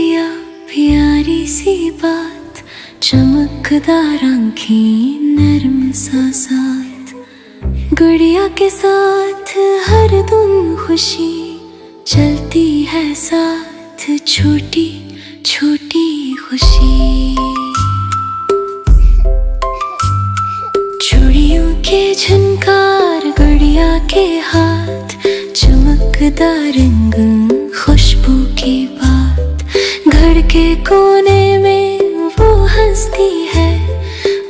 गुड़िया प्यारी सी बात, चमकदार आँखें नरम सा साथ। गुड़िया के साथ हर दम खुशी चलती है साथ, छोटी छोटी खुशी। चूड़ियों के झनकार गुड़िया के हाथ, चमकदार रंग खुशबू की बात। घर के कोने में वो हंसती है,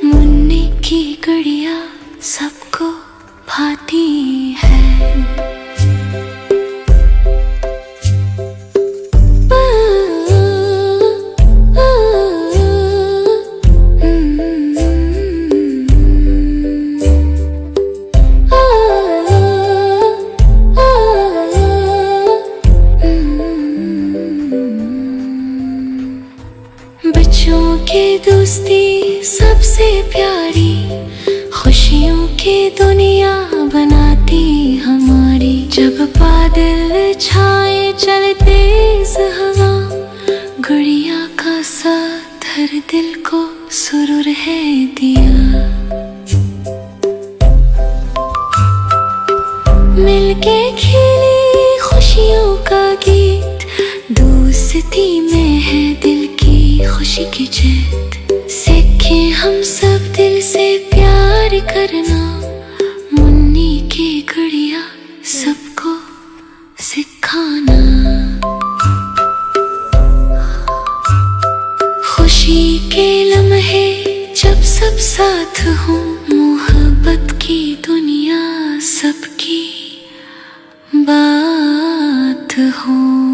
मुन्नी की गुड़िया सबको भाती है। बच्चों की दोस्ती सबसे प्यारी, खुशियों की दुनिया बनाती हमारी। जब बादल छाए चले तेज हवा, गुड़िया का साथ हर दिल को सुरूर है दिया। मिलके खेले खुशियों का गीत, दोस्ती में है दिल की खुशी की जीत। सीखे हम सब दिल से प्यार करना, मुन्नी की गुड़िया सबको सिखाना। खुशी के लम्हे जब सब साथ हों, मोहब्बत की दुनिया सबकी बात हो।